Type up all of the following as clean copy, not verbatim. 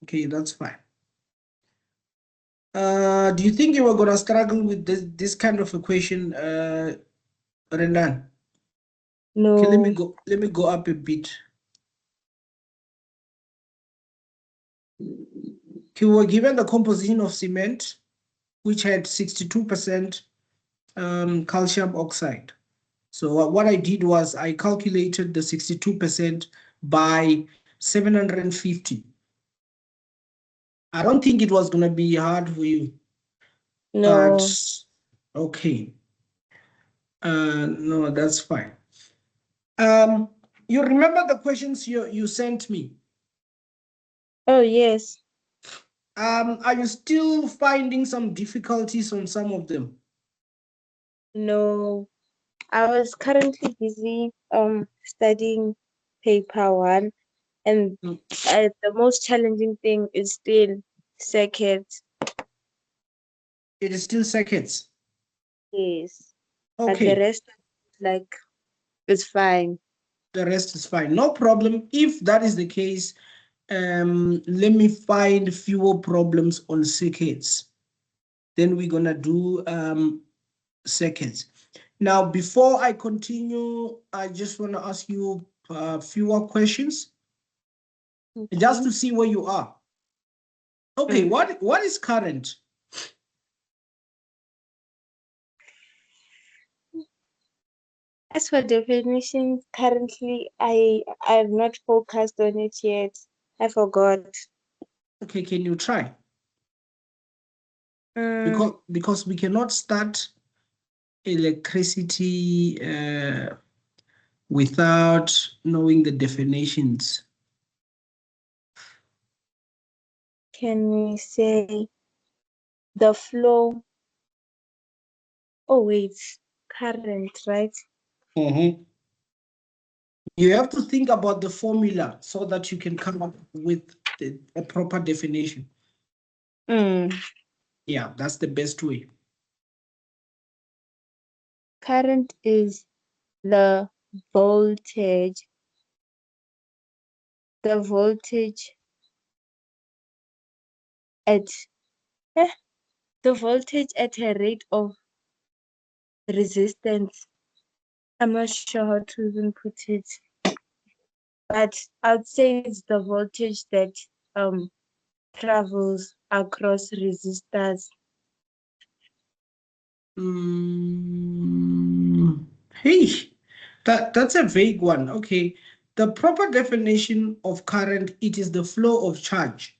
Okay, that's fine. Do you think you were gonna struggle with this kind of equation, Renan? Okay, No. let me go up a bit. Okay, we were given the composition of cement, which had 62% calcium oxide. So what I did was I calculated the 62% by 750. I don't think it was gonna be hard for you, but No. okay. No, that's fine. You remember the questions you sent me? Oh, yes. Are you still finding some difficulties on some of them? No. I was currently busy studying paper one, and Mm, the most challenging thing is still circuits. it is still circuits. Yes. But the Okay, rest like is fine. the rest is fine. No problem. If that is the case, let me find fewer problems on circuits. Then we're gonna do circuits. Now, before I continue, I just want to ask you fewer questions just Okay. to see where you are. Okay, Mm. what is current? As for definitions, currently I have not focused on it yet. I forgot. Okay, can you try? Mm, Because we cannot start electricity without knowing the definitions. can we say the flow? Oh wait, current, right? Mhm. You have to think about the formula so that you can come up with a proper definition. Mm. Yeah, that's the best way. Current is the voltage. The voltage at eh, the voltage at a rate of resistance. I'm not sure how to even put it, but I'd say it's the voltage that um travels across resistors. Hey, that's a vague one. Okay. The proper definition of current, it is the flow of charge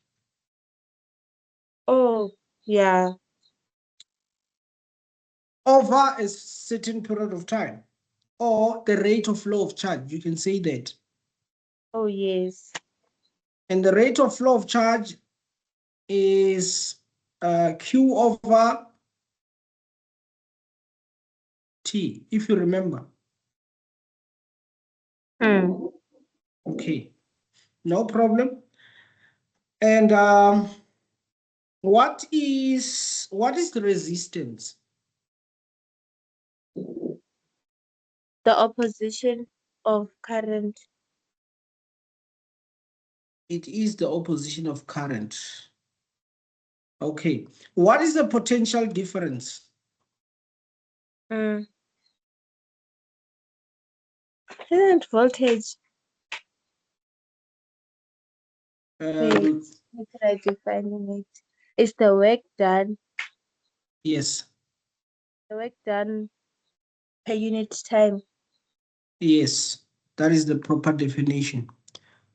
Oh yeah. over a certain period of time, or the rate of flow of charge. You can say that. Oh yes. And the rate of flow of charge is Q over T, if you remember. Mm. Okay, no problem. And what is the resistance? The opposition of current. It is the opposition of current. Okay. What is the potential difference? Mm. Isn't voltage? Wait, Um, how could I define it? It's the work done. yes, The work done per unit time. yes, that is the proper definition.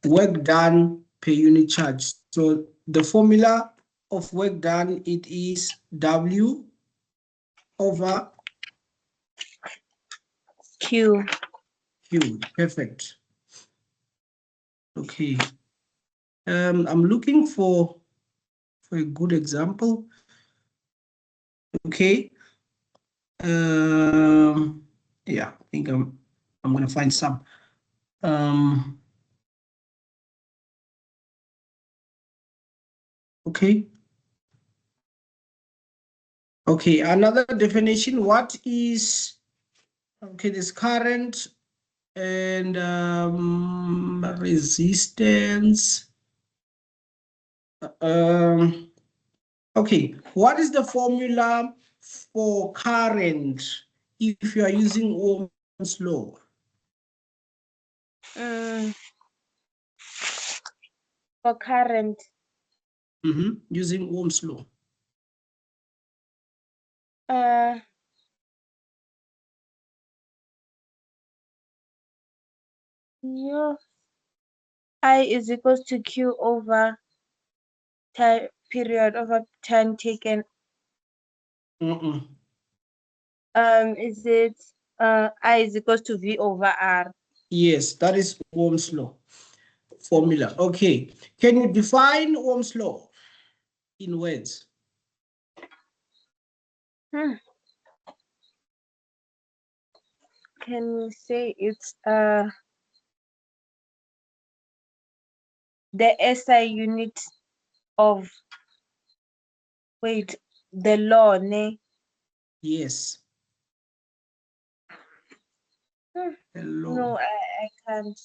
Work done per unit charge. So the formula of work done, it is W over Q. Q. Perfect. Okay. I'm looking for a good example. Okay. Yeah, I think I'm gonna find some. Um, okay. Okay, another definition. What is okay? This current and resistance. Okay, what is the formula for current if you are using Ohm's law? For current. Using Ohm's law. Yeah. I is equals to Q over time period over time taken. Is it I is equals to V over R? Yes, that is Ohm's law formula. Okay, can you define Ohm's law in words? Can we say it's the SI unit of the law, ne? Yes. Hello. No, I can't.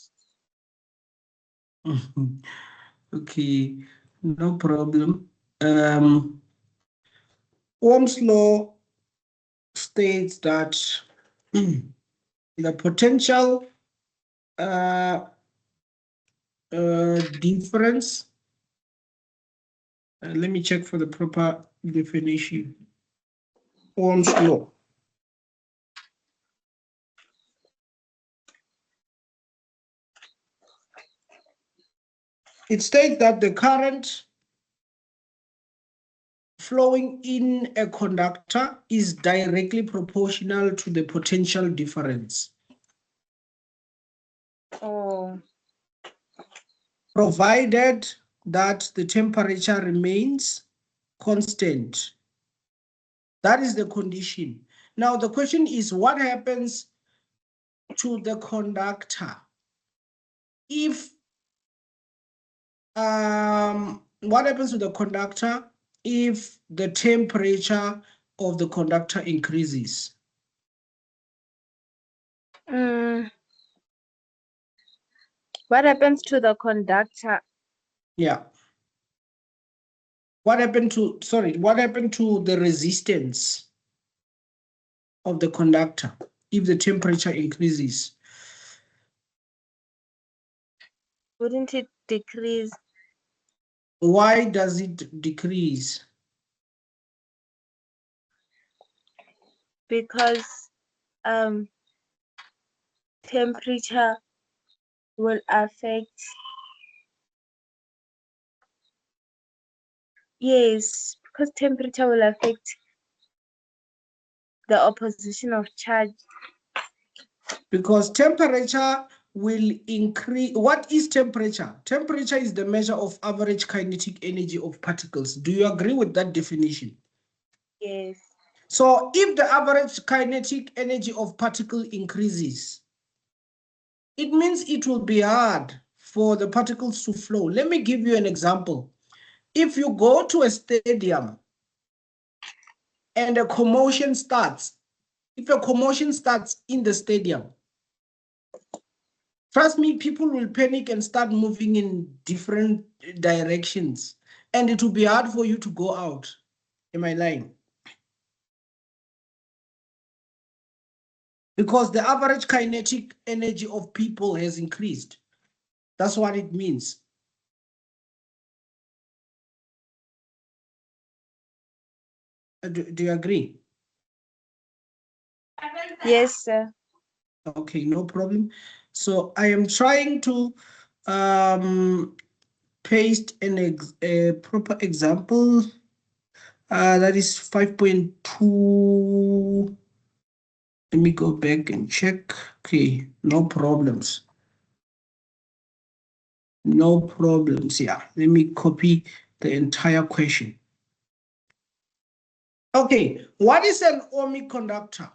Okay, no problem. Ohm's law states that the potential difference. Let me check for the proper definition. Ohm's law. It states that the current flowing in a conductor is directly proportional to the potential difference. Oh. Provided that the temperature remains constant. That is the condition. Now the question is, what happens to the conductor if what happens to the conductor if the temperature of the conductor increases? What happens to the conductor? Yeah. What happened to the resistance of the conductor if the temperature increases? Wouldn't it decrease? Why does it decrease? Because temperature will affect. Yes, because temperature will affect the opposition of charge. Because temperature will increase. What is temperature? Temperature is the measure of average kinetic energy of particles. Do you agree with that definition? Yes. So if the average kinetic energy of particle increases, it means it will be hard for the particles to flow. Let me give you an example. If you go to a stadium and a commotion starts, if a commotion starts in the stadium, trust me, people will panic and start moving in different directions, and it will be hard for you to go out. Am I lying? Because the average kinetic energy of people has increased. That's what it means. Do you agree? Yes, sir. Okay, no problem. So I am trying to paste a proper example. That is 5.2. Let me go back and check. Okay, no problems. No problems. Yeah, let me copy the entire question. Okay, what is an ohmic conductor?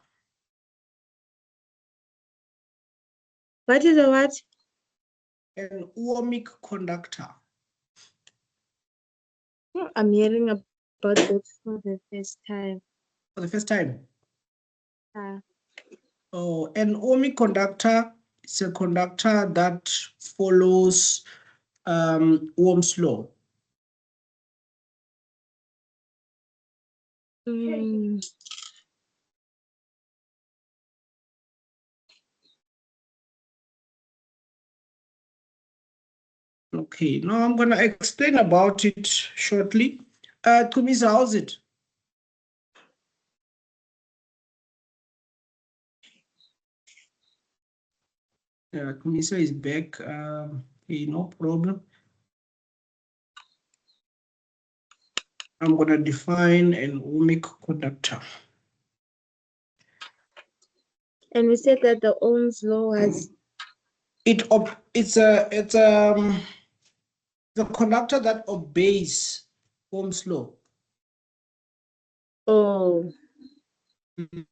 What is a what? An ohmic conductor. I'm hearing about that for the first time. For the first time? Uh, Oh, an ohmic conductor is a conductor that follows Ohm's law. Mm, Okay, now I'm going to explain about it shortly. Kumisa, how's it? Kumisa is back. Okay, no problem. I'm going to define an ohmic conductor. and we said that the Ohm's law was It's the conductor that obeys Ohm's law. oh An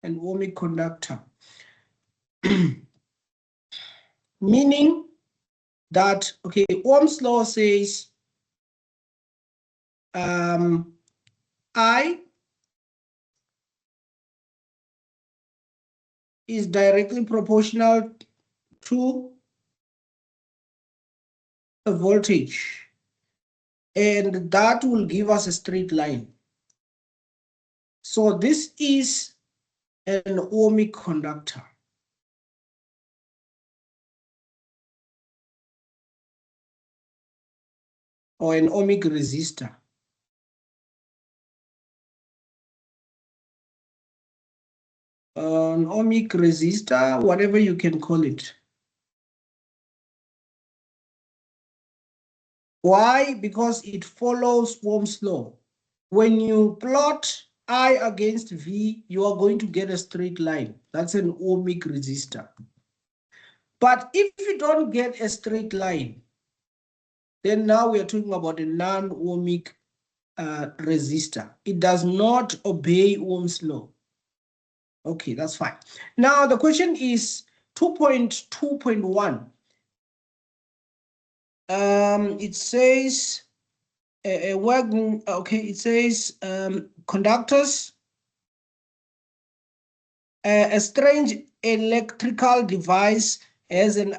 ohmic conductor. Meaning that, okay, Ohm's law says I is directly proportional to a voltage, and that will give us a straight line. So this is an ohmic conductor. Or an ohmic resistor. An ohmic resistor, whatever you can call it. Why? Because it follows Ohm's law. When you plot I against V, you are going to get a straight line. That's an ohmic resistor. But if you don't get a straight line, then now we are talking about a non-ohmic resistor. It does not obey Ohm's law. Okay, that's fine. Now the question is 2.2.1. It says it says conductors, a strange electrical device has an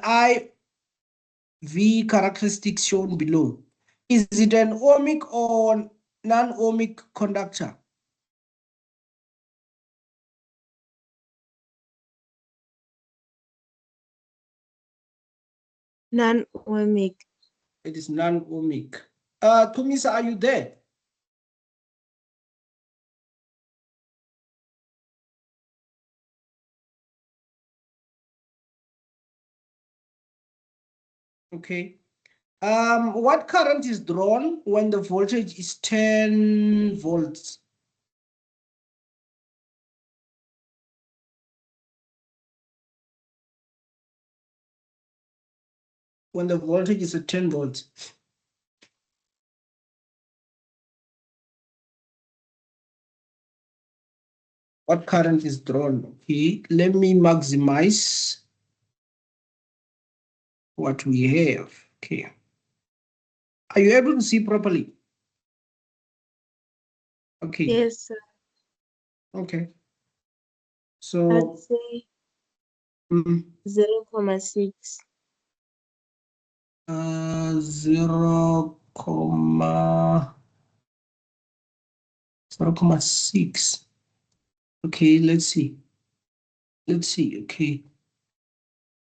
IV characteristics shown below. Is it an ohmic or non-ohmic conductor? non-ohmic. It is non-ohmic. Tumisa, are you there? Okay. What current is drawn when the voltage is 10 volts? When the voltage is at 10 volts. What current is drawn? Okay, let me maximize what we have. Okay. Are you able to see properly? Okay. Yes, sir. Okay. I'd So say 0.6. 0.6. Okay, let's see. Let's see. Okay.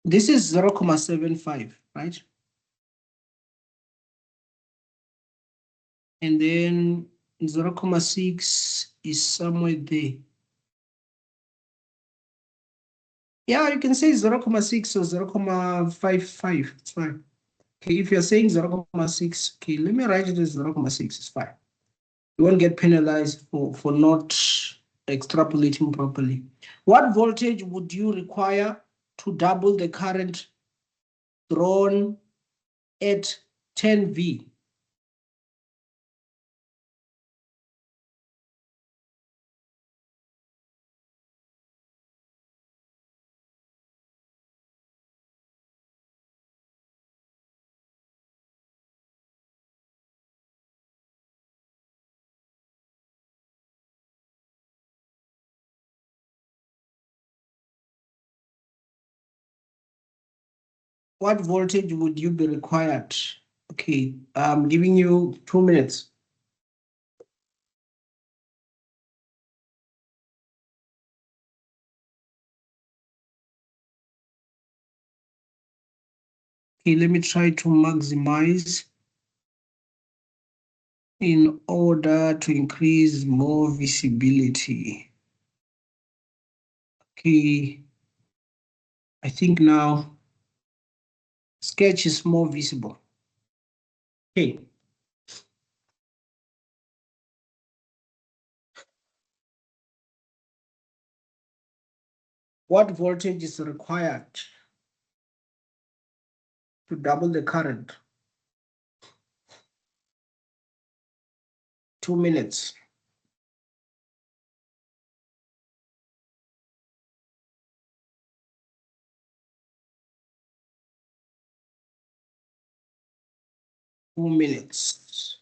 This is 0.75, right? And then 0.6 is somewhere there. Yeah, you can say 0.6 or 0.55. It's fine. Okay, if you're saying 0.6, okay, let me write it as 0.6. It's fine. You won't get penalized for not extrapolating properly. What voltage would you require to double the current drawn at 10 V? What voltage would you be required? Okay, I'm giving you 2 minutes. Okay, let me try to maximize in order to increase more visibility. Okay, I think now sketch is more visible. Okay. What voltage is required to double the current? 2 minutes. Two minutes.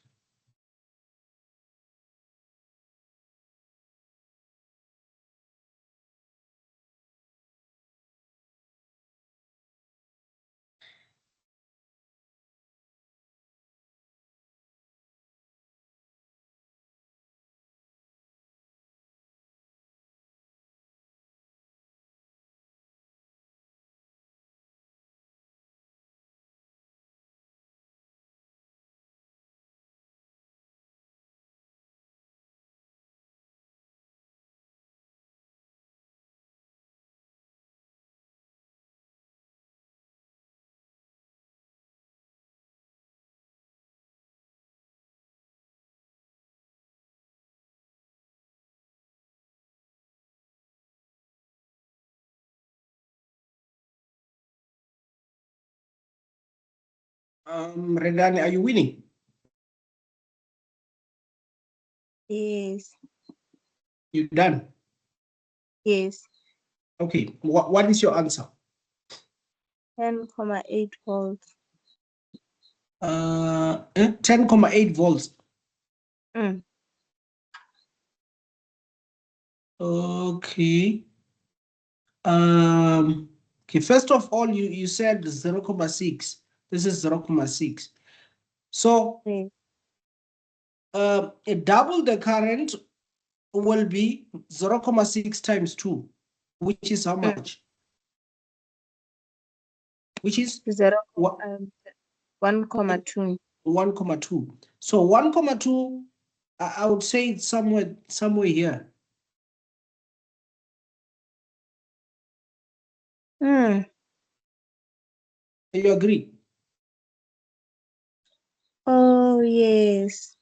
Redani, are you winning? Yes. You done? Yes. Okay. What is your answer? 10.8 volts. 10.8 volts. Mm. Okay. Okay, first of all, you said 0.6. This is 0.6. So Yes. double the current will be 0.6 times 2, which is how Mm. much? Which is Zero, what? 1.2. 1.2. So 1.2, I would say it's somewhere here. Mm. You agree? Oh, yes.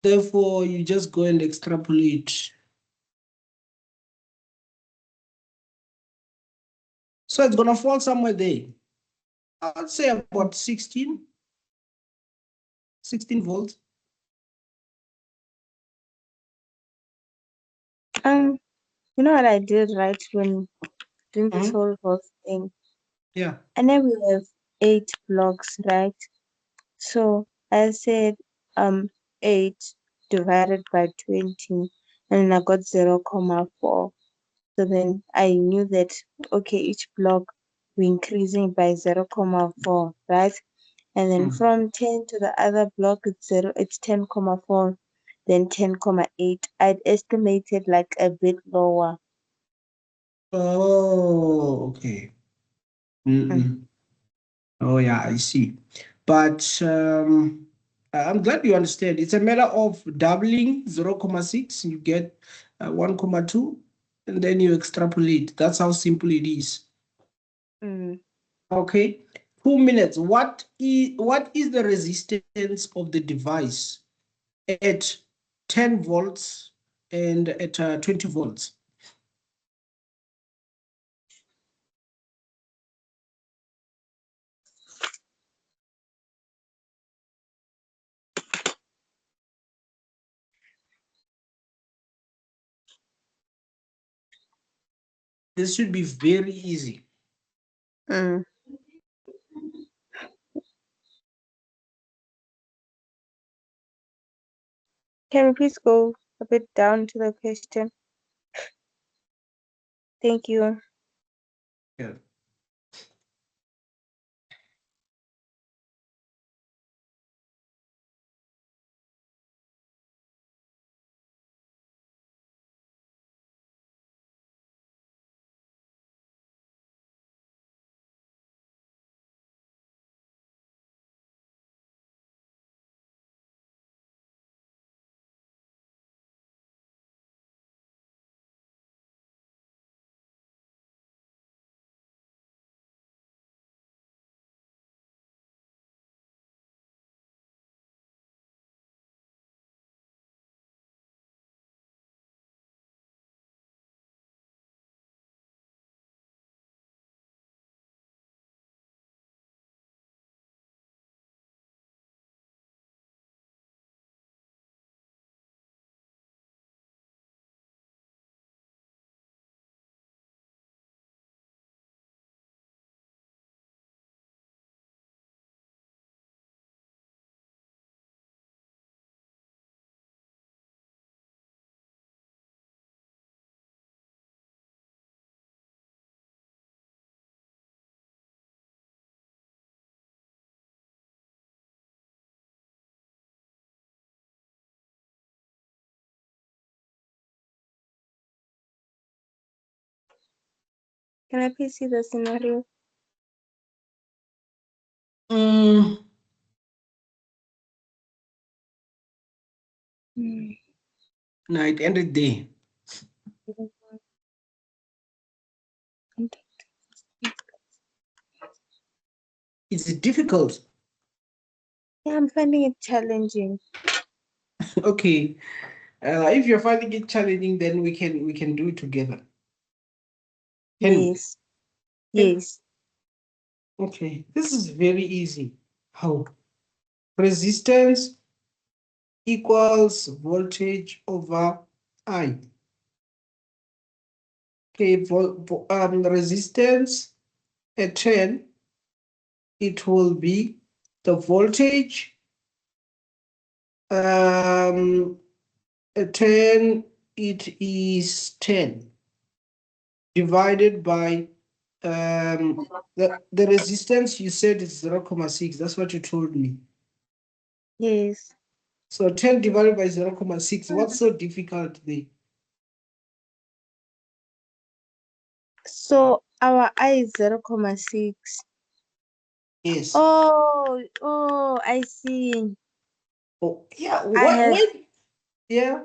Therefore, you just go and extrapolate. So it's gonna fall somewhere there. I'd say about 16 volts. You know what I did right when doing this Mhm. whole thing? Yeah. And then we have 8 blocks, right? So I said 8 divided by 20, and I got 0.4. So then I knew that okay, each block we're increasing by 0.4, right? And then from 10 to the other block it's 10.4, then 10.8. I'd estimated like a bit lower. Oh, okay. Mm. Oh, yeah, I see. But I'm glad you understand. It's a matter of doubling 0.6, you get 1.2, and then you extrapolate. That's how simple it is. Mm. Okay. 2 minutes. What is the resistance of the device at 10 volts and at 20 volts? This should be very easy. Mm. Can we please go a bit down to the question? Thank you. Yeah. Can I please see the scenario? Mm, no, it ended there. Is it difficult? Yeah, I'm finding it challenging. Okay. If you're finding it challenging, then we can do it together. Can we? Yes. Yes. Okay. This is very easy. How? Resistance equals voltage over I. Okay, resistance at 10, it will be the voltage at 10, it is 10 divided by the resistance you said is 0.6. That's what you told me. Yes. So 10 divided by 0.6. What's so difficult there? So our I is 0.6. Yes. Oh, I see. Oh, yeah. I have, Yeah.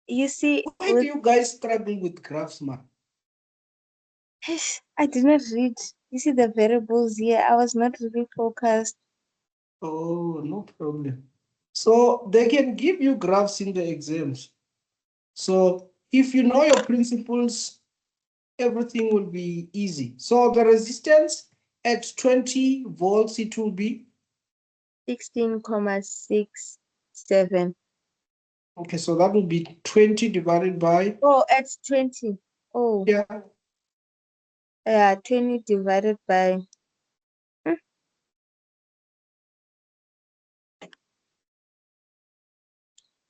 you see, Why do you guys struggle with graphs, man? I did not read. You see the variables here. I was not really focused. Oh, no problem. So they can give you graphs in the exams. So if you know your principles, everything will be easy. So the resistance at 20 volts, it will be 16.67. okay. So that will be 20 divided by Oh, at 20. Oh, yeah. yeah, 20 divided by.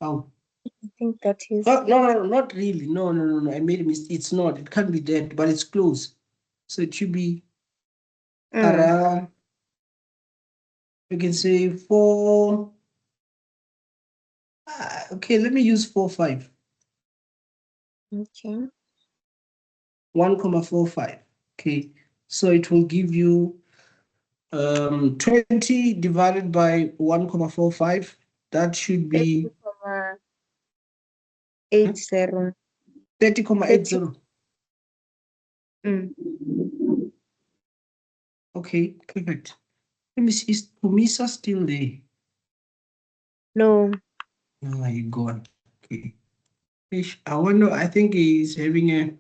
Oh, I think that is. no, not really. No. I made a mistake. It's not. It can't be that, but it's close. So it should be around. You can say 4. Okay, let me use 4.5. Okay. 1.45. Okay, so it will give you 20 divided by 1.45. That should be 30.80. 30. 30.80. Mm. Okay, perfect. Let me see, is Tumisa still there? No. Oh my God. Okay. I wonder, I think he's having a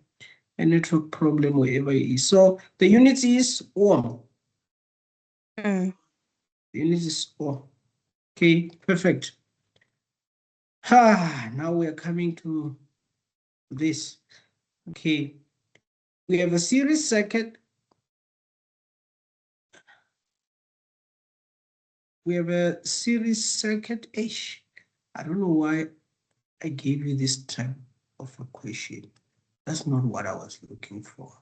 network problem wherever he is. So the unit is ohm. Mm. The unit is ohm. Okay, perfect. Now we are coming to this. Okay, we have a series circuit. We have a series circuit-ish. I don't know why I gave you this type of a question. That's not what I was looking for.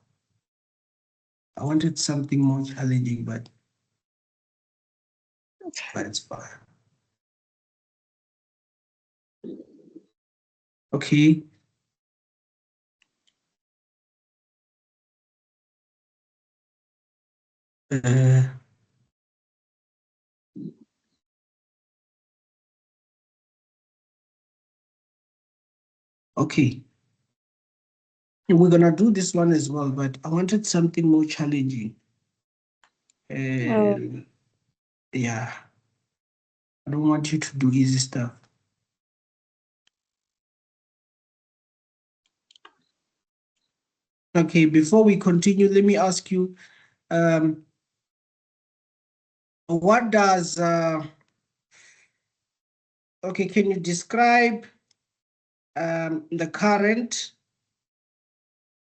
I wanted something more challenging, but it's fine. Okay. Uh, okay. We're gonna do this one as well, but I wanted something more challenging. Oh. Yeah. I don't want you to do easy stuff. Okay, before we continue, let me ask you, what does, okay, can you describe the current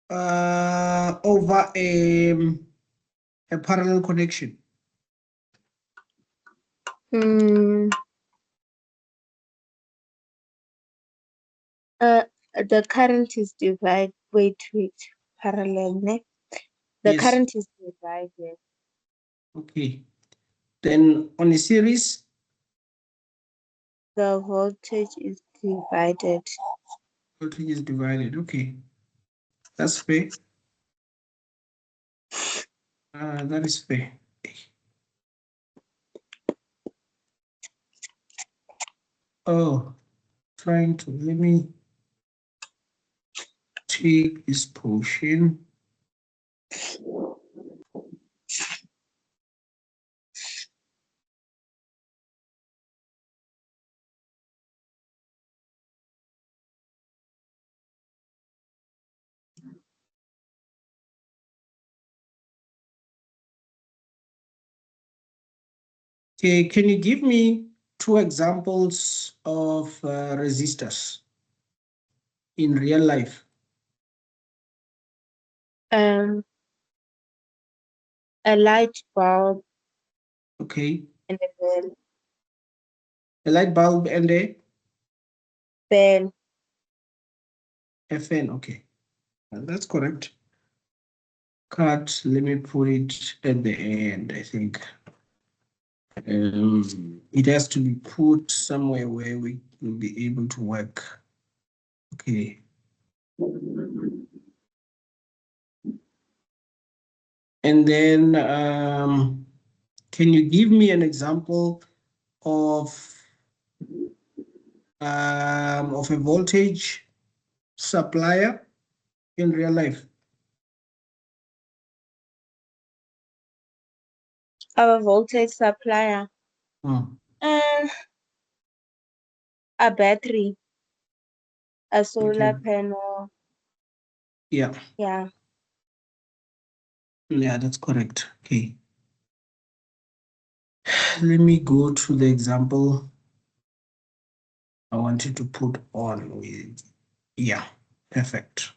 over a parallel connection? The current is divided. Wait. Parallel, ne? The Yes. current is divided. Okay. Then on a series, The voltage is divided. voltage is divided. Okay, that's fair. That is fair. Oh, trying to let me take this portion. Okay, can you give me 2 examples of resistors in real life? A light bulb Okay, and a bell. a light bulb and a Bell. fan. Okay, that's correct. Cut. Let me put it at the end. I think it has to be put somewhere where we will be able to work. Okay. And then, can you give me an example of a voltage supplier in real life? Our voltage supplier. Hmm. A battery. A solar Okay. panel. Yeah. Yeah. Yeah, that's correct. Okay. Let me go to the example I wanted to put on with. Yeah, perfect.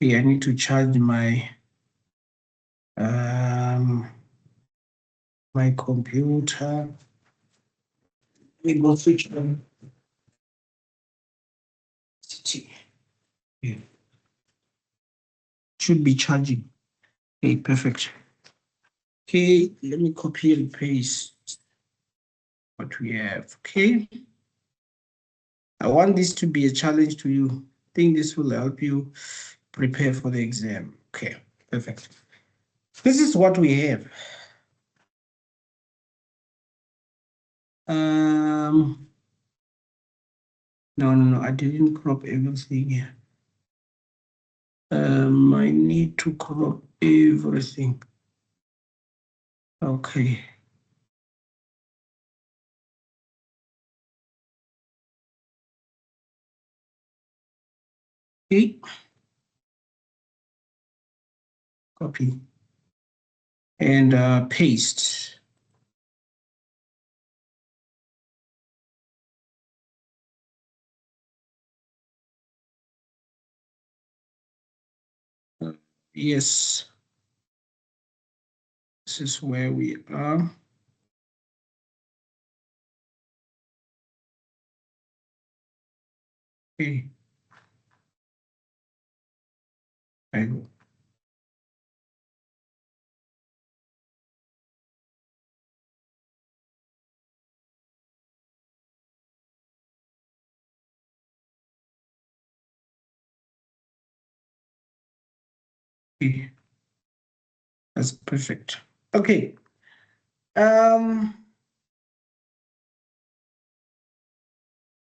Okay, I need to charge my my computer. We go switch on. Yeah. Should be charging. Okay, perfect. Okay, let me copy and paste what we have. Okay. I want this to be a challenge to you. I think this will help you prepare for the exam. Okay, perfect. This is what we have. No, I didn't crop everything here. I need to crop everything. Okay. Okay. Copy and paste. Yes, this is where we are. Okay. I go. Okay. That's perfect. Okay.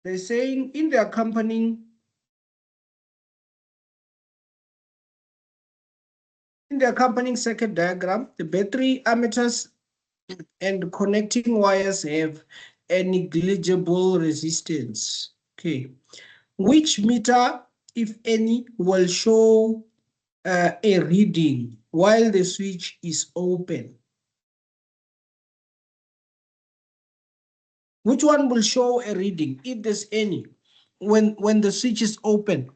They're saying in the accompanying circuit diagram, the battery ammeters and connecting wires have a negligible resistance. Okay. Which meter, if any, will show a reading while the switch is open? Which one will show a reading, if there's any, when the switch is open?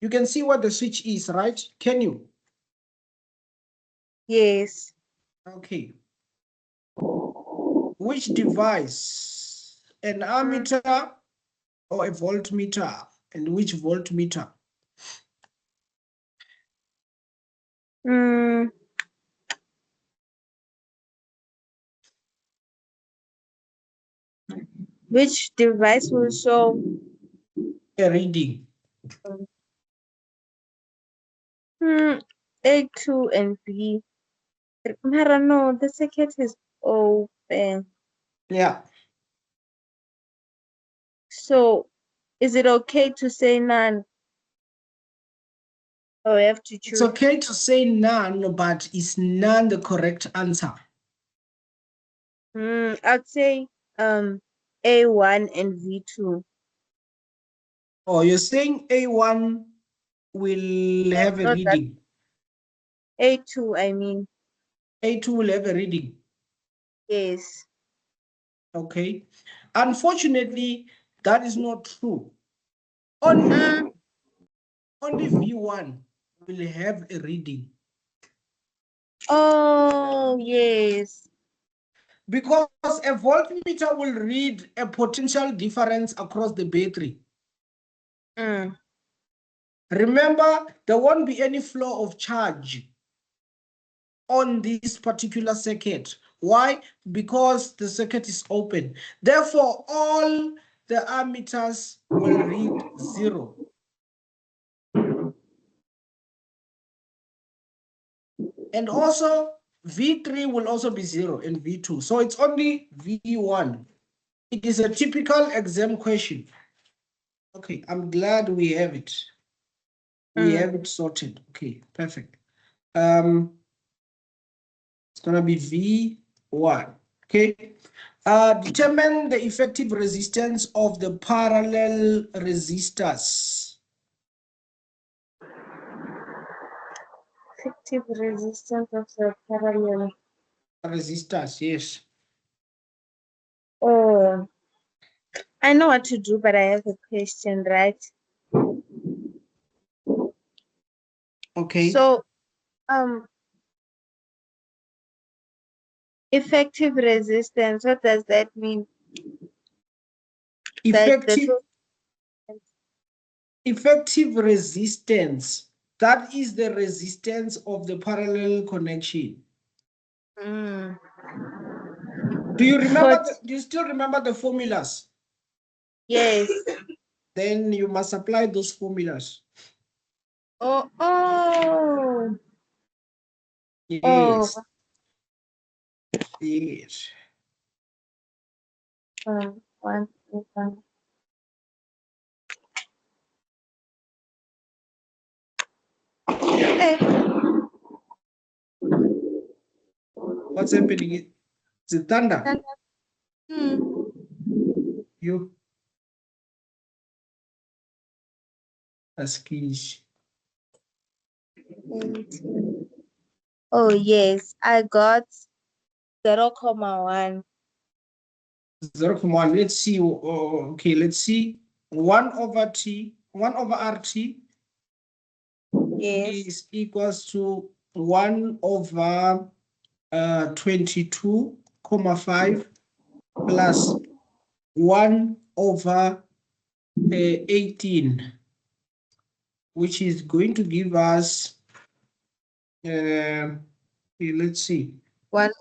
You can see what the switch is, right? Can you? Yes. Okay. Which device? An ammeter or a voltmeter? And which voltmeter? Mm, which device will show A reading. A2 and B? I don't know. The circuit is open. Yeah. So, is it okay to say none? Or we have to It's choose? okay to say none, but is none the correct answer? I'd say A1 and V2. Oh, you're saying A1 will have a Not that reading. A2, I mean. A2 will have a reading. Yes. Okay. Unfortunately, that is not true. Only V1 will have a reading. Oh, yes. Because a voltmeter will read a potential difference across the battery. Remember, there won't be any flow of charge on this particular circuit. Why? Because the circuit is open. Therefore, all the ammeters will read 0. And also, V3 will also be 0 and V2. So it's only V1. It is a typical exam question. Okay, I'm glad we have it. We have it sorted. Okay, perfect. It's gonna be V1. Okay. Determine the effective resistance of the parallel resistors. Effective resistance of the parallel. Resistors, yes. Oh, I know what to do, but I have a question, right? Okay. So, effective resistance, what does that mean? That the Effective effective resistance, that is the resistance of the parallel connection. Do you remember do you still remember the formulas? Yes. Then you must apply those formulas. Oh. Yes. Yes. One. What's happening? Is it thunder? You Askish. Oh yes, I got 0.1. 0.1. Let's see. Okay, let's see. 1 over t, 1 over rt Yes. is equals to 1 over 22.5 plus 1 over 18, which is going to give us, okay, let's see, 1 over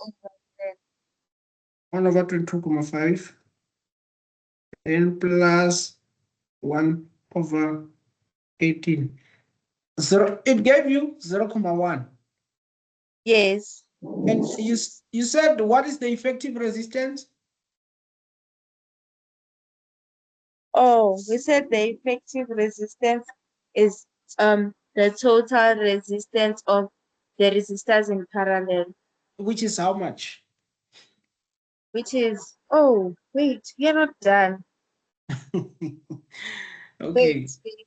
1 over 22.5 and plus 1 over 18. So it gave you 0.1. Yes. And you said what is the effective resistance? Oh, we said the effective resistance is the total resistance of the resistors in parallel, Which is how much? which is, oh wait, we are not done. Okay. Wait, wait.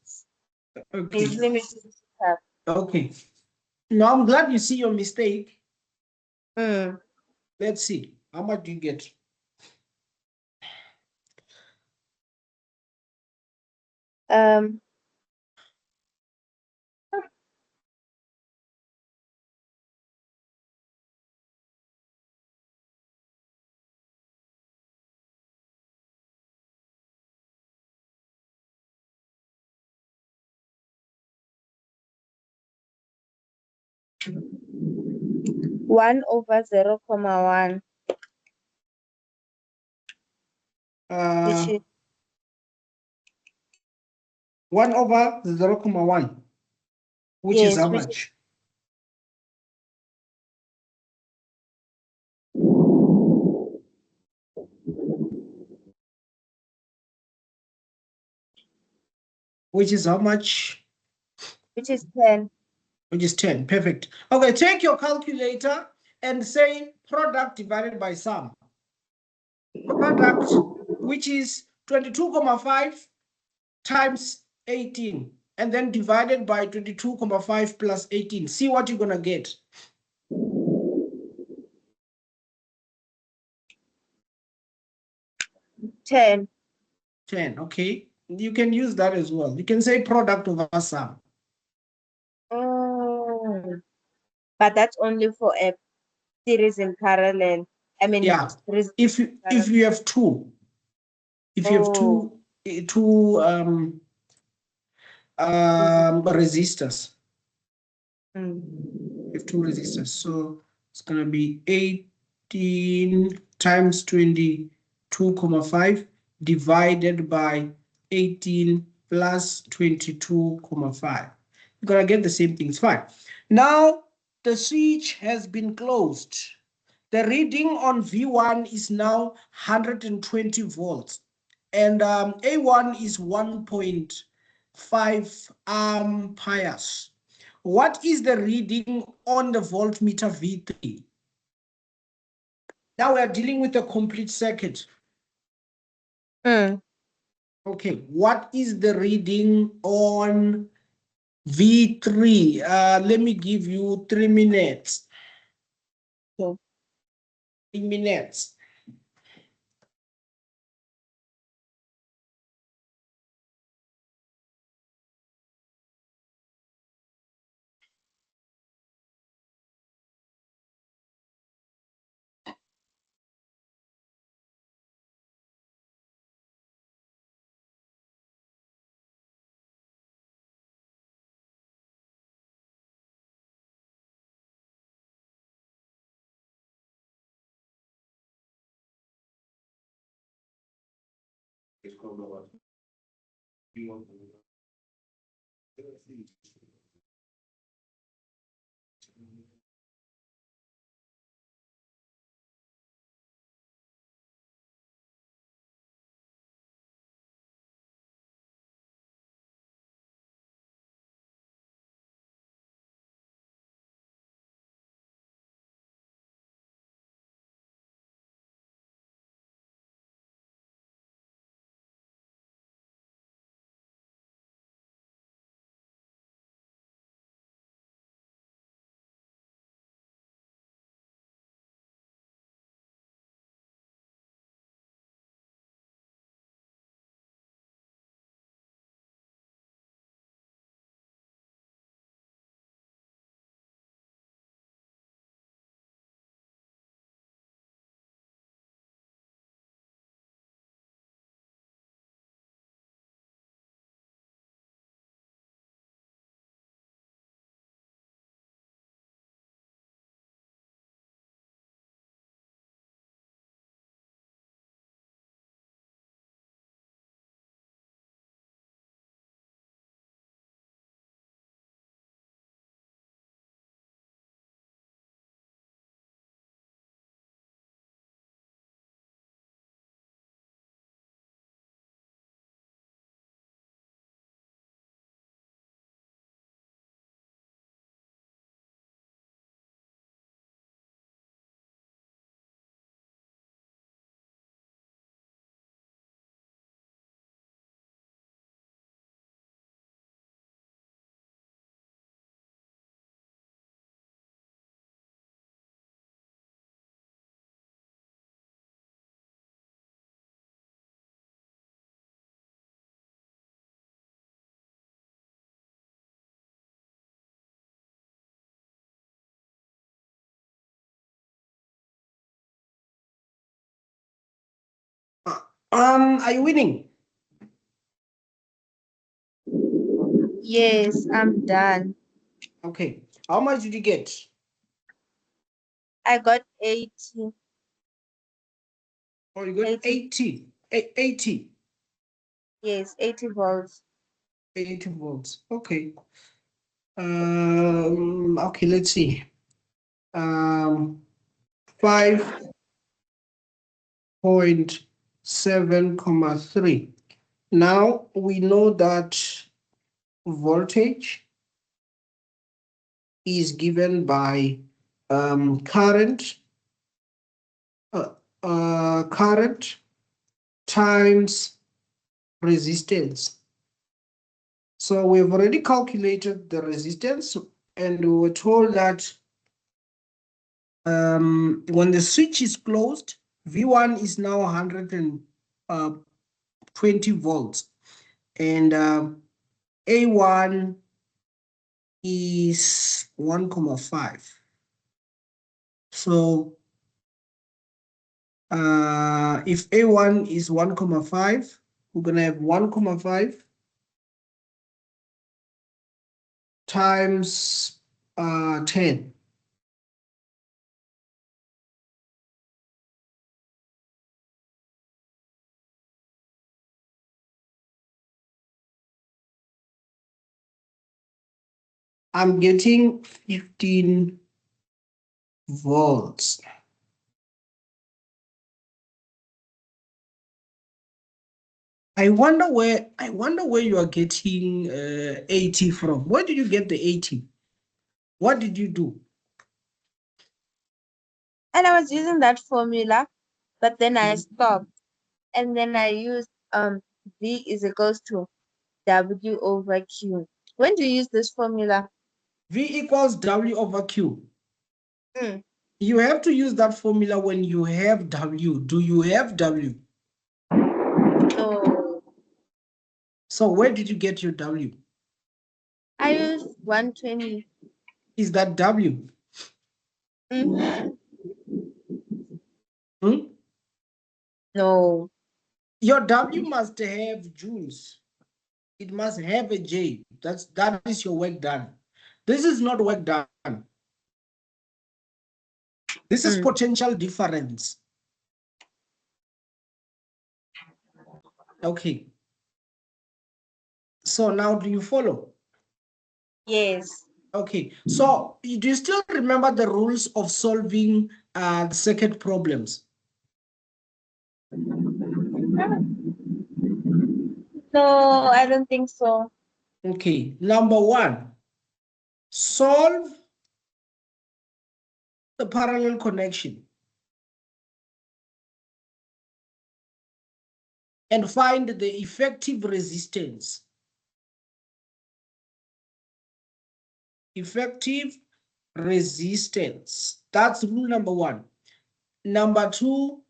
Okay. Let me do this up. Okay. Now I'm glad you see your mistake. Mm. Let's see. How much do you get? Um 1 over 0,1, which is 1 over 0,1, which is yes, how which is much? Which is how much? 10. Which is 10. Perfect. Okay, take your calculator and say product divided by sum. Product, which is 22,5 times 18, and then divided by 22,5 plus 18. See what you're going to get. 10. 10, okay. You can use that as well. You can say product over sum. Oh, but that's only for a series in parallel. I mean, Yeah, if you have two, if you have oh, two resistors, you have two resistors, so it's gonna be 18 times 22,5 divided by 18 plus 22,5. You're gonna get the same thing. It's fine. Now the switch has been closed. The reading on V1 is now 120 volts, and A1 is 1.5 amperes. What is the reading on the voltmeter V3? Now we are dealing with a complete circuit. Okay, what is the reading on V3? Let me give you 3 minutes. 3 minutes. Are you winning? Yes, I'm done. Okay. How much did you get? I got 80. Oh, you got 80. 80. Yes, 80 volts. 80 volts. Okay. Okay, let's see. 5.7,3. Now we know that voltage is given by current times resistance. So we've already calculated the resistance, and we were told that when the switch is closed, V1 is now 120 volts, and A1 is 1,5. So if A1 is 1,5, we're going to have 1,5 times 10. I'm getting 15 volts. I wonder where you are getting 80 from. Where did you get the 80? What did you do? And I was using that formula, but then I stopped. And then I used V is equals to W over Q. When do you use this formula? V equals W over Q. Mm. You have to use that formula when you have W. Do you have W? No. So where did you get your W? I used 120. Is that W? Mm. Hmm? No. Your W must have joules. It must have a J. That is your work done. This is not work done. This is potential difference. Okay. So now do you follow? Yes. Okay. So do you still remember the rules of solving circuit problems? No, I don't think so. Okay. Number one, solve the parallel connection and find the effective resistance. Effective resistance. That's rule number one. Number two,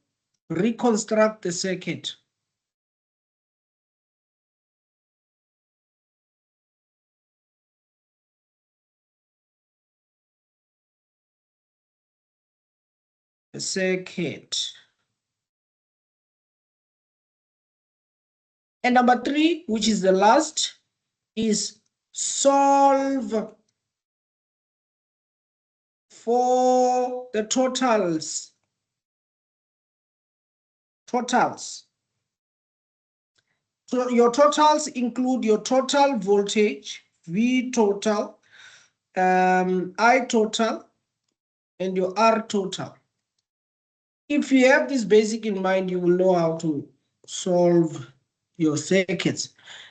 reconstruct the circuit. And number three, which is the last, is solve for the totals. So your totals include your total voltage, V total, I total, and your R total. If you have this basic in mind, you will know how to solve your circuits.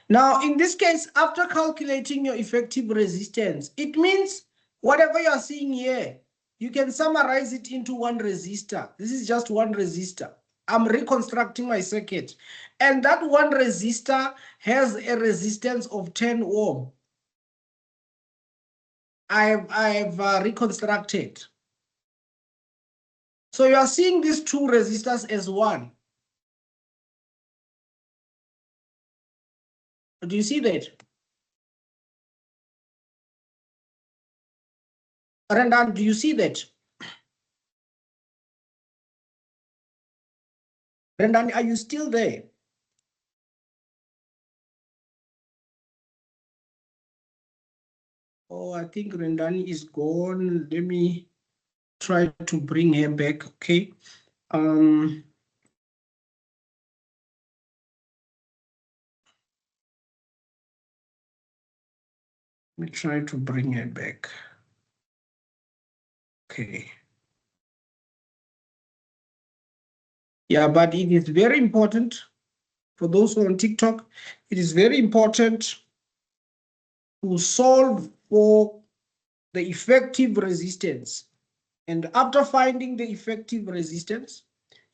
Now, in this case, after calculating your effective resistance, it means whatever you're seeing here, you can summarize it into one resistor. This is just one resistor. I'm reconstructing my circuit. And that one resistor has a resistance of 10 ohm. I've reconstructed. So you are seeing these two resistors as one. Do you see that? Randan, do you see that? Randan, are you still there? Oh, I think Rendani is gone. Let me try to bring her back. Okay. Let me try to bring her back. Okay. Yeah, but it is very important for those who are on TikTok. It is very important to solve for the effective resistance. And after finding the effective resistance,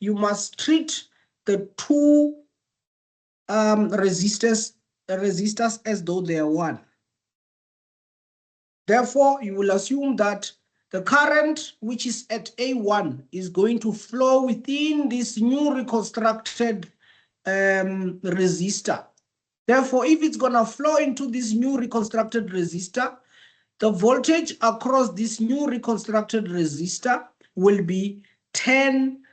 you must treat the two resistors as though they are one. Therefore, you will assume that the current which is at A1 is going to flow within this new reconstructed resistor. Therefore, if it's going to flow into this new reconstructed resistor, the voltage across this new reconstructed resistor will be 10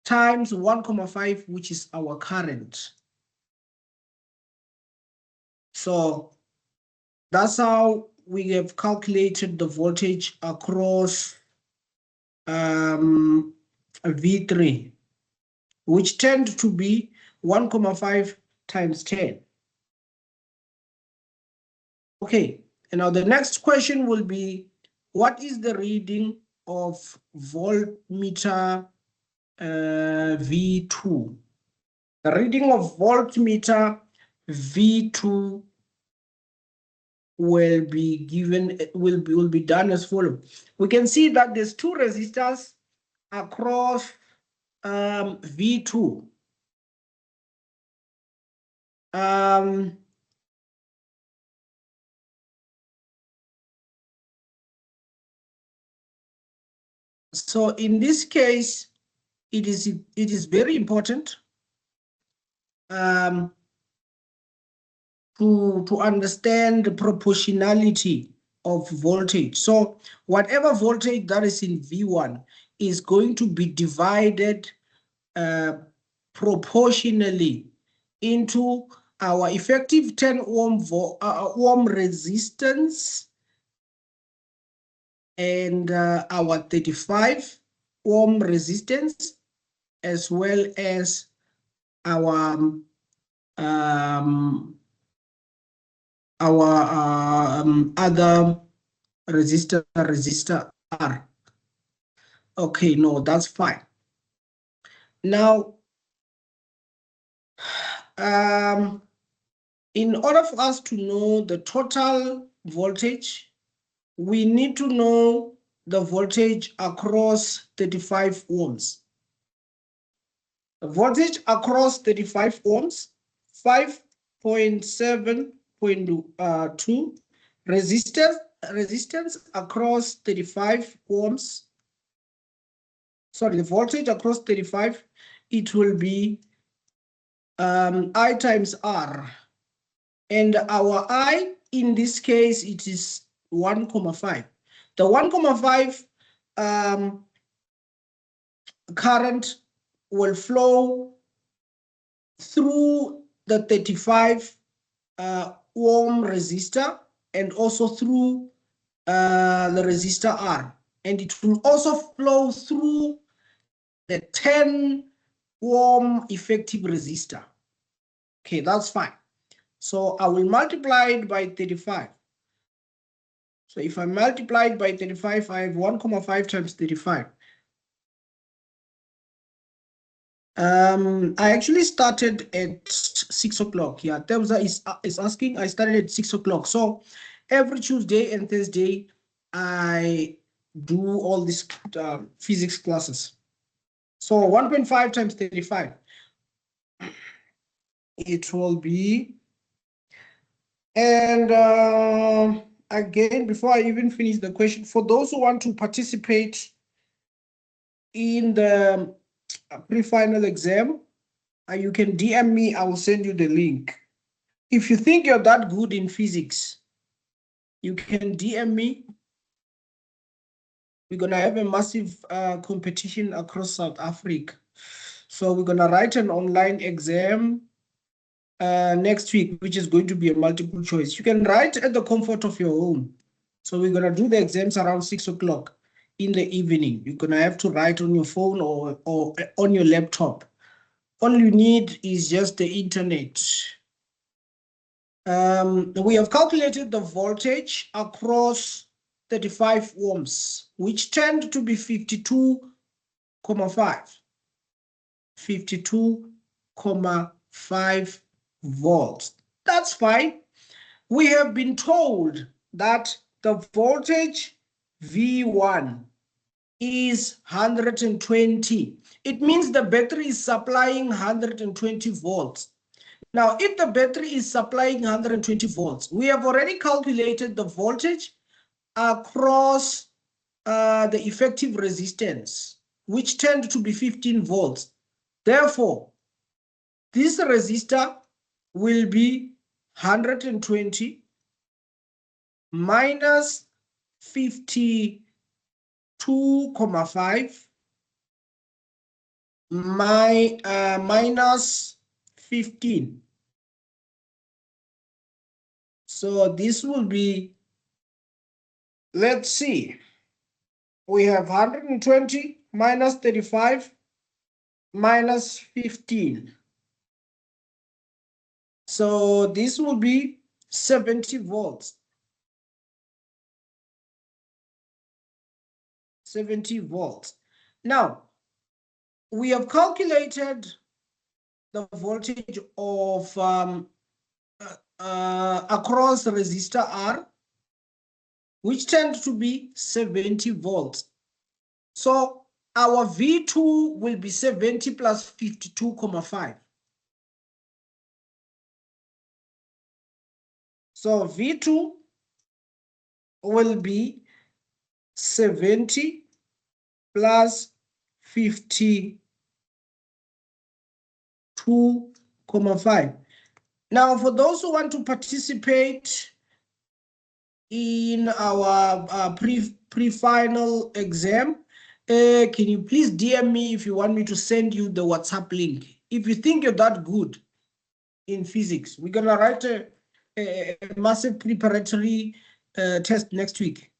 times 1,5, which is our current. So that's how we have calculated the voltage across V3, which tend to be 1,5 times 10. Okay, and now the next question will be, what is the reading of voltmeter V2? The reading of voltmeter V2 will be done as follows. We can see that there's two resistors across V2. So in this case, it is very important to understand the proportionality of voltage. So whatever voltage that is in V1 is going to be divided proportionally into our effective 10 ohm resistance and our 35 ohm resistance, as well as our other resistor R. Okay, no, that's fine. Now, in order for us to know the total voltage, we need to know the voltage across 35 ohms. The voltage across 35 ohms, 5.7.2 resistance across 35 ohms. Sorry, the voltage across 35, it will be I times R. And our I, in this case, it is 1,5. The 1,5 current will flow through the 35 ohm resistor and also through the resistor R. And it will also flow through the 10 ohm effective resistor. Okay, that's fine. So I will multiply it by 35. So if I multiply it by 35, I have 1,5 times 35. I actually started at 6 o'clock. Yeah, Temza is asking. I started at 6 o'clock. So every Tuesday and Thursday, I do all these physics classes. So 1.5 times 35. It will be, and again, before I even finish the question, for those who want to participate in the pre-final exam, you can DM me. I will send you the link. If you think you're that good in physics, you can DM me. We're going to have a massive competition across South Africa. So we're going to write an online exam next week, which is going to be a multiple choice. You can write at the comfort of your home. So we're gonna do the exams around 6 o'clock in the evening. You're gonna have to write on your phone or on your laptop. All you need is just the internet. We have calculated the voltage across 35 ohms, which tend to be 52,5. 52,5 volts. That's fine. We have been told that the voltage V1 is 120. It means the battery is supplying 120 volts. Now, if the battery is supplying 120 volts, we have already calculated the voltage across the effective resistance, which tend to be 15 volts. Therefore, this resistor will be 120 minus 52,5 minus 15. So this will be, let's see, we have 120 minus 35 minus 15. So this will be 70 volts. 70 volts. Now, we have calculated the voltage of across the resistor R, which tend to be 70 volts. So our V2 will be 70 plus 52,5. So V2 will be 70 plus 52,5. Now, for those who want to participate in our pre-final exam, can you please DM me if you want me to send you the WhatsApp link? If you think you're that good in physics, we're gonna write a massive preparatory test next week.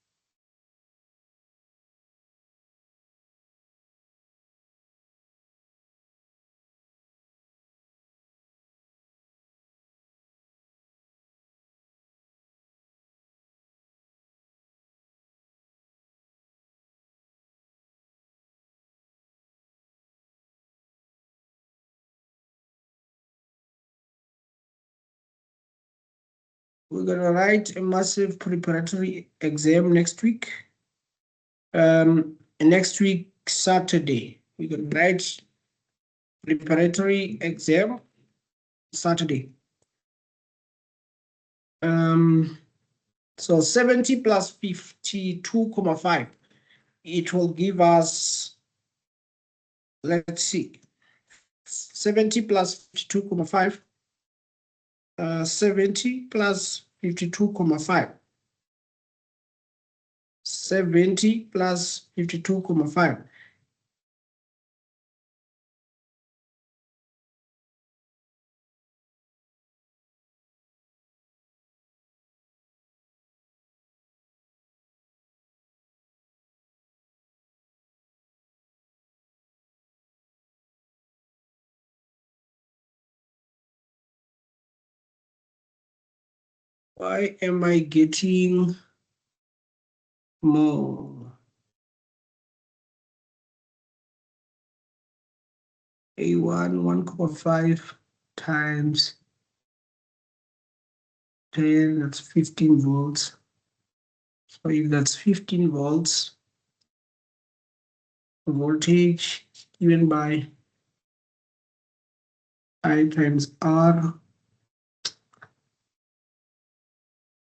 We're gonna write a massive preparatory exam next week. Next week, Saturday, we're gonna write preparatory exam Saturday. So 70 plus 52,5, it will give us, let's see, 70 plus 52,5, 70 plus 52,5, 70 plus 52,5. Why am I getting more? A1 1,5 times 10, that's 15 volts. So if that's 15 volts, voltage given by I times R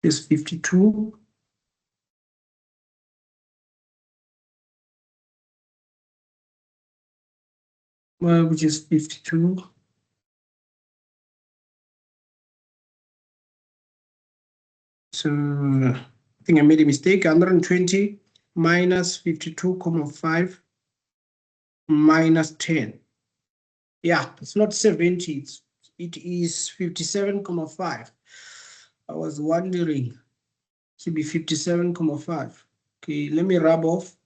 is 52. Which is 52. So I think I made a mistake. 120 minus 52,5 minus 10. Yeah, it's not 70. It is 57,5. I was wondering. Should be 57,5. Okay, let me rub off.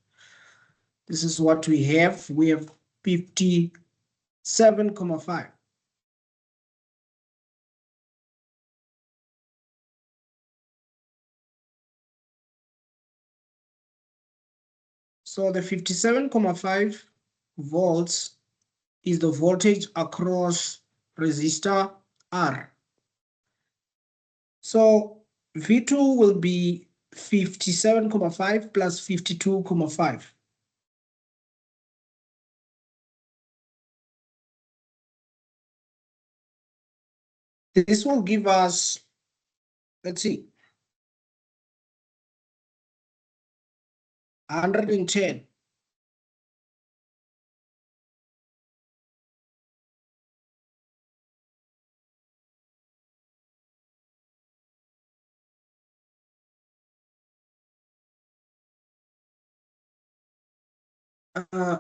This is what we have. We have 57,5. So the 57,5 volts is the voltage across resistor R. So V2 will be 57,5 plus 52,5. This will give us, let's see, 110.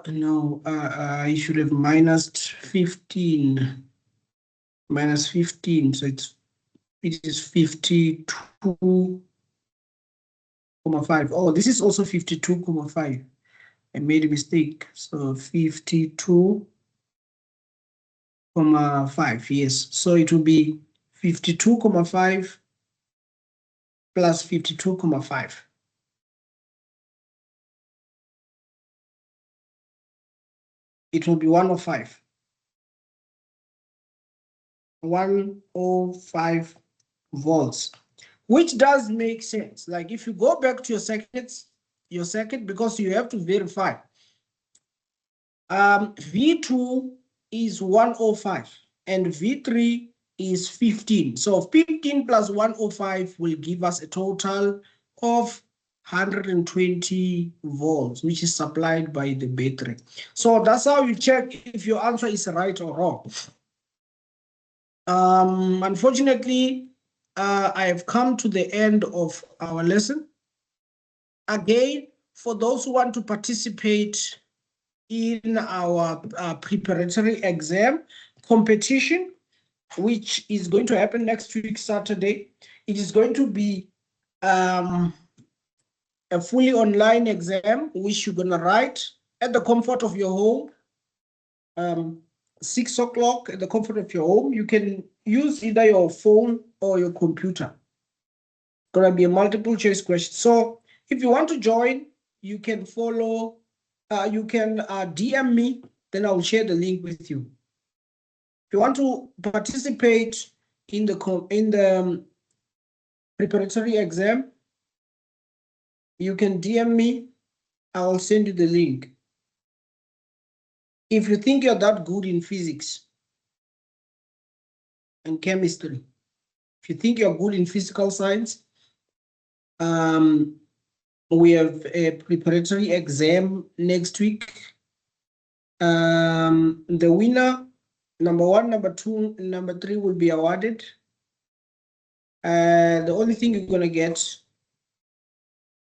No, I should have minus 15. Minus 15, so it is 52,5. Oh, this is also 52,5. I made a mistake. So 52,5, yes. So it will be 52,5 plus 52,5. It will be 105. 105 volts, which does make sense. Like if you go back to your circuit, because you have to verify. V2 is 105 and V3 is 15. So 15 plus 105 will give us a total of 120 volts, which is supplied by the battery. So that's how you check if your answer is right or wrong. Unfortunately, I have come to the end of our lesson. Again, for those who want to participate in our preparatory exam competition, which is going to happen next week, Saturday, it is going to be a fully online exam, which you're going to write at the comfort of your home. 6 o'clock at the comfort of your home. You can use either your phone or your computer. Gonna be a multiple choice question. So if you want to join, you can follow, you can DM me, then I'll share the link with you. If you want to participate in the preparatory exam, you can DM me, I'll send you the link. If you think you're that good in physics and chemistry, if you think you're good in physical science, we have a preparatory exam next week. The winner, number 1, number 2, number 3 will be awarded. The only thing you're gonna get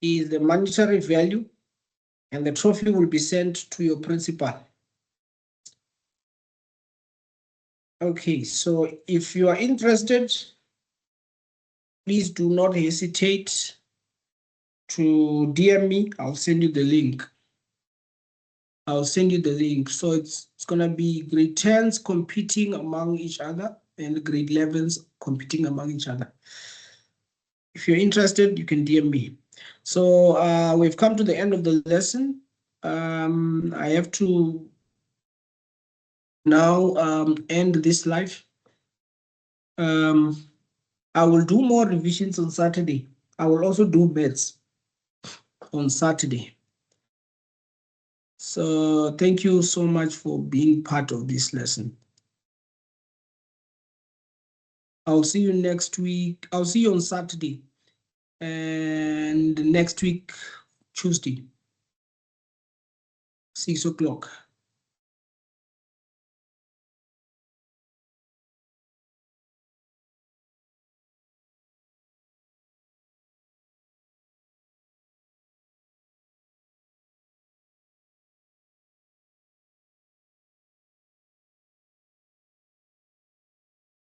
is the monetary value, and the trophy will be sent to your principal. Okay, so if you are interested, please do not hesitate to DM me. I'll send you the link. So it's gonna be grade 10s competing among each other and grade 11s competing among each other. If you're interested, you can DM me. So we've come to the end of the lesson. I have to now end this live. I will do more revisions on Saturday. I will also do maths on Saturday. So thank you so much for being part of this lesson. I'll see you next week. I'll see you on Saturday and next week, Tuesday, 6 o'clock.